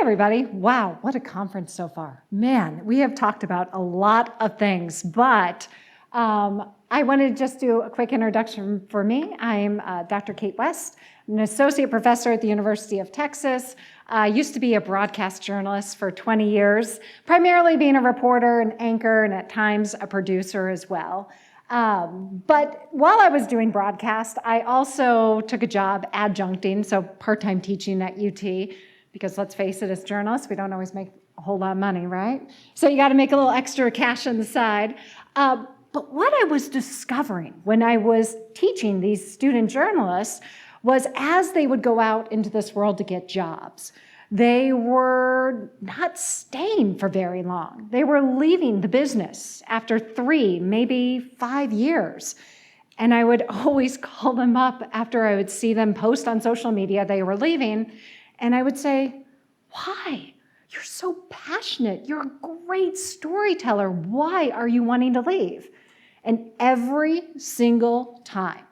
everybody. Wow, what a conference so far. Man, we have talked about a lot of things, but I wanted to just do a quick introduction for me. I'm Dr. Kate West, an associate professor at the University of Texas. I used to be a broadcast journalist for 20 years, primarily being a reporter, an anchor, and at times a producer as well. But while I was doing broadcast, I also took a job adjuncting, so part-time teaching at UT, because let's face it, as journalists, we don't always make a whole lot of money, right? So you got to make a little extra cash on the side. But what I was discovering when I was teaching these student journalists was as they would go out into this world to get jobs, they were not staying for very long. They were leaving the business after 3, maybe 5 years. And I would always call them up after I would see them post on social media they were leaving. And I would say, why? You're so passionate. You're a great storyteller. Why are you wanting to leave? And every single time,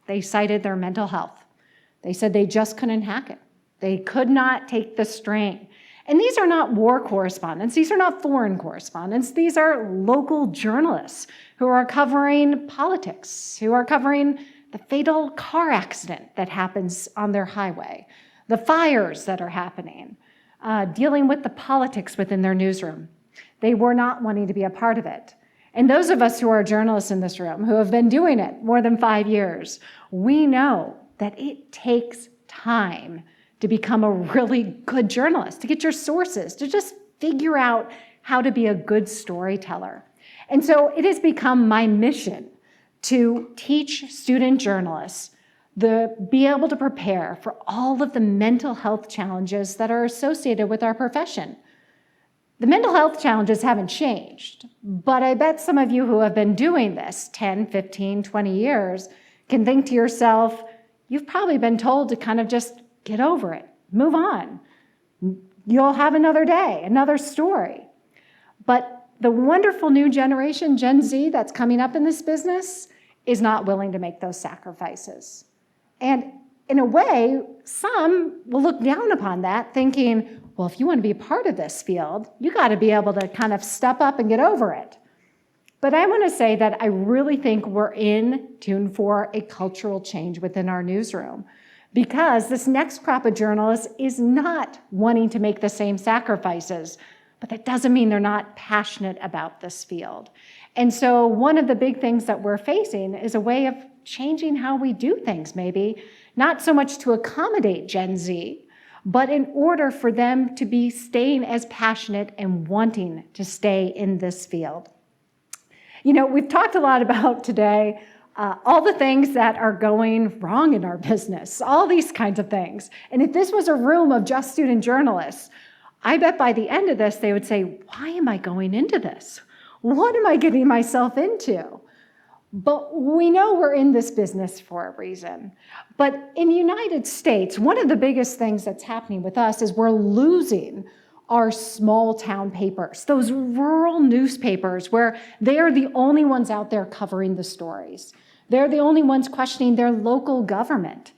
they cited their mental health. They said they just couldn't hack it. They could not take the strain. And these are not war correspondents. These are not foreign correspondents. These are local journalists who are covering politics, who are covering the fatal car accident that happens on their highway, the fires that are happening, dealing with the politics within their newsroom. They were not wanting to be a part of it. And those of us who are journalists in this room, who have been doing it more than 5 years, we know that it takes time to become a really good journalist, to get your sources, to just figure out how to be a good storyteller. And so it has become my mission to teach student journalists be able to prepare for all of the mental health challenges that are associated with our profession. The mental health challenges haven't changed, but I bet some of you who have been doing this 10, 15, 20 years can think to yourself, you've probably been told to kind of just get over it, move on. You'll have another day, another story. But the wonderful new generation, Gen Z, that's coming up in this business is not willing to make those sacrifices. And in a way, some will look down upon that thinking, well, if you want to be a part of this field, you got to be able to kind of step up and get over it. But I want to say that I really think we're in tune for a cultural change within our newsroom, because this next crop of journalists is not wanting to make the same sacrifices, but that doesn't mean they're not passionate about this field. And so one of the big things that we're facing is a way of changing how we do things, maybe, not so much to accommodate Gen Z, but in order for them to be staying as passionate and wanting to stay in this field. You know, we've talked a lot about today all the things that are going wrong in our business, all these kinds of things. And if this was a room of just student journalists, I bet by the end of this, they would say, why am I going into this? What am I getting myself into? But we know we're in this business for a reason. But in the United States, one of the biggest things that's happening with us is we're losing our small town papers, those rural newspapers where they are the only ones out there covering the stories. They're the only ones questioning their local government.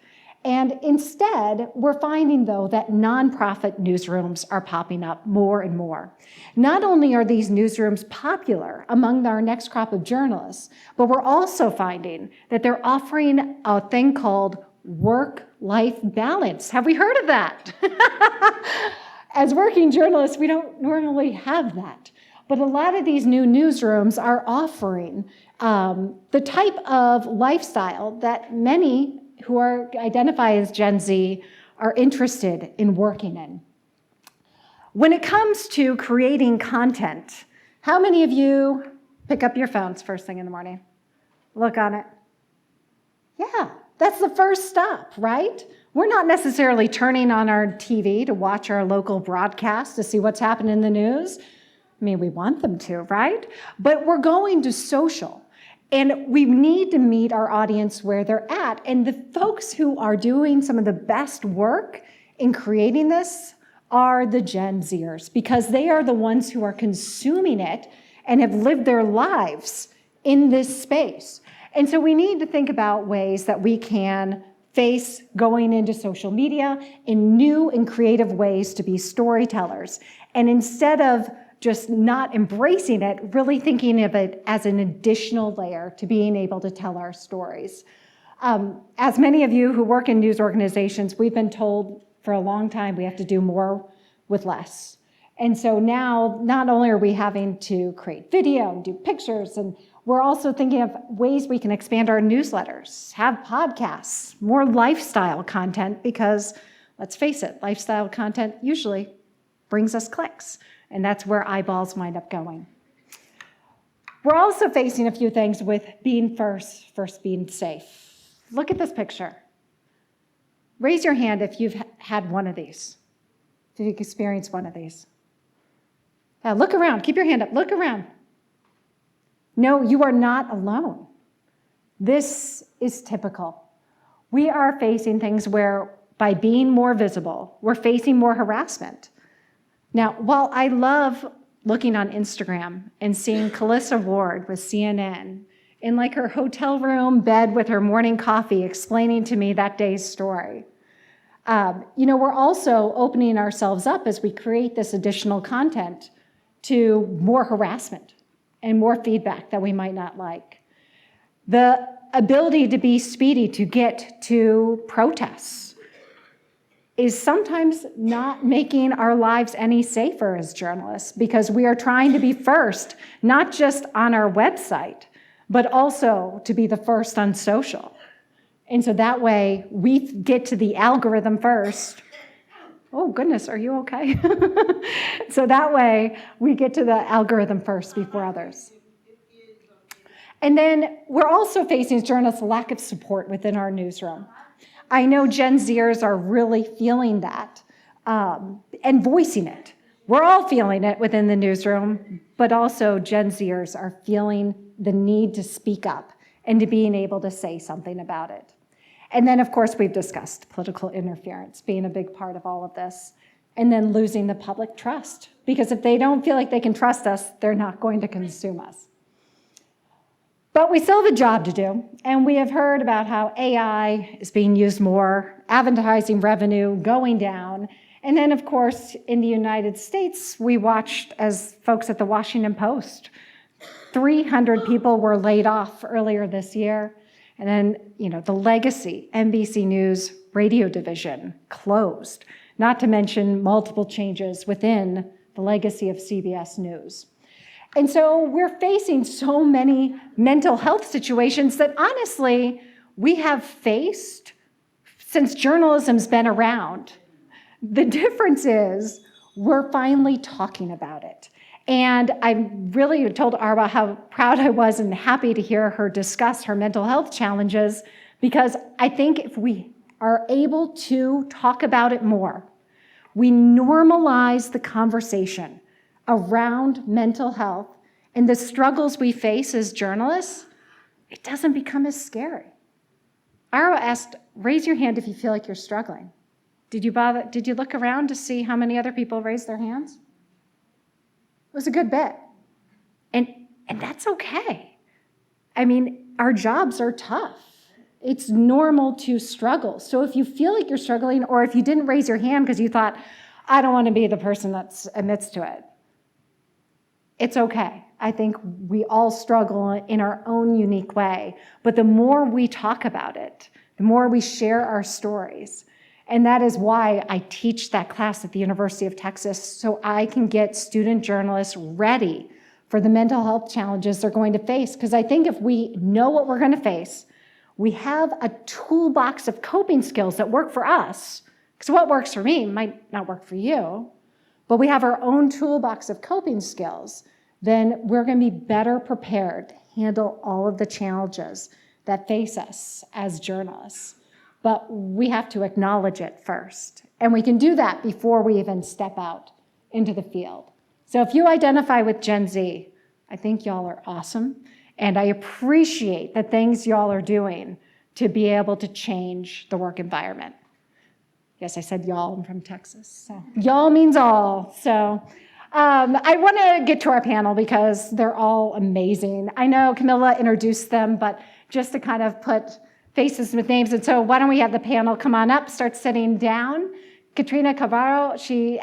And instead, we're finding, though, that nonprofit newsrooms are popping up more and more. Not only are these newsrooms popular among our next crop of journalists, but we're also finding that they're offering a thing called work-life balance. Have we heard of that? As working journalists, we don't normally have that. But a lot of these new newsrooms are offering the type of lifestyle that many who identify as Gen Z are interested in working in. When it comes to creating content, how many of you pick up your phones first thing in the morning? Look on it. Yeah, that's the first stop, right? We're not necessarily turning on our TV to watch our local broadcast to see what's happening in the news. I mean, we want them to, right? But we're going to social. And we need to meet our audience where they're at. And the folks who are doing some of the best work in creating this are the Gen Zers, because they are the ones who are consuming it and have lived their lives in this space. And so we need to think about ways that we can face going into social media in new and creative ways to be storytellers. And instead of just not embracing it, really thinking of it as an additional layer to being able to tell our stories. As many of you who work in news organizations, we've been told for a long time we have to do more with less. And so now, not only are we having to create video and do pictures, and we're also thinking of ways we can expand our newsletters, have podcasts, more lifestyle content, because let's face it, lifestyle content usually brings us clicks, and that's where eyeballs wind up going. We're also facing a few things with being first being safe. Look at this picture. Raise your hand if you've had one of these, if you've experienced one of these. Now look around, keep your hand up, look around. No, you are not alone. This is typical. We are facing things where by being more visible, we're facing more harassment. Now, while I love looking on Instagram and seeing Calissa Ward with CNN in like her hotel room bed with her morning coffee explaining to me that day's story, we're also opening ourselves up as we create this additional content to more harassment and more feedback that we might not like. The ability to be speedy to get to protests is sometimes not making our lives any safer as journalists, because we are trying to be first, not just on our website, but also to be the first on social. And so that way we get to the algorithm first. Oh goodness, are you okay? So that way we get to the algorithm first before others. And then we're also facing as journalists a lack of support within our newsroom. I know Gen Zers are really feeling that and voicing it. We're all feeling it within the newsroom, but also Gen Zers are feeling the need to speak up and to being able to say something about it. And then, of course, we've discussed political interference being a big part of all of this, and then losing the public trust, because if they don't feel like they can trust us, they're not going to consume us. But we still have a job to do, and we have heard about how AI is being used more, advertising revenue going down, and then, of course, in the United States, we watched as folks at the Washington Post, 300 people were laid off earlier this year, and then, the legacy NBC News radio division closed, not to mention multiple changes within the legacy of CBS News. And so we're facing so many mental health situations that honestly we have faced since journalism's been around. The difference is we're finally talking about it. And I really told Arwa how proud I was and happy to hear her discuss her mental health challenges, because I think if we are able to talk about it more, we normalize the conversation around mental health and the struggles we face as journalists, it doesn't become as scary. Arwa asked, raise your hand if you feel like you're struggling. Did you look around to see how many other people raised their hands? It was a good bit. And that's okay. I mean, our jobs are tough. It's normal to struggle. So if you feel like you're struggling, or if you didn't raise your hand because you thought, I don't want to be the person that admits to it, it's okay. I think we all struggle in our own unique way. But the more we talk about it, the more we share our stories. And that is why I teach that class at the University of Texas, so I can get student journalists ready for the mental health challenges they're going to face. Because I think if we know what we're going to face, we have a toolbox of coping skills that work for us. Because what works for me might not work for you, but we have our own toolbox of coping skills, then we're going to be better prepared to handle all of the challenges that face us as journalists. But we have to acknowledge it first. And we can do that before we even step out into the field. So if you identify with Gen Z, I think y'all are awesome. And I appreciate the things y'all are doing to be able to change the work environment. Yes, I said y'all, I'm from Texas. So y'all means all. So I want to get to our panel because they're all amazing. I know Camilla introduced them, but just to kind of put faces with names. And so why don't we have the panel come on up, start sitting down. Katrina Cavarro, she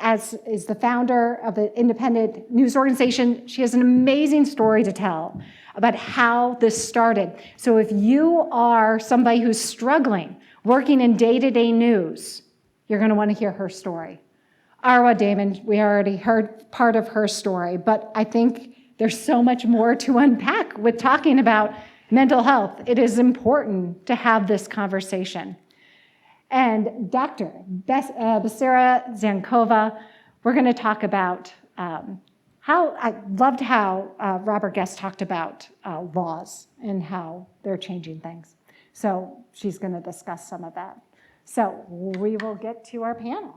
is the founder of the independent news organization. She has an amazing story to tell about how this started. So if you are somebody who's struggling, working in day-to-day news, you're going to want to hear her story. Arwa Damon, we already heard part of her story, but I think there's so much more to unpack with talking about mental health. It is important to have this conversation. And Dr. Basira Zankova, we're going to talk about I loved how Robert Guest talked about laws and how they're changing things. So she's going to discuss some of that. So we will get to our panel.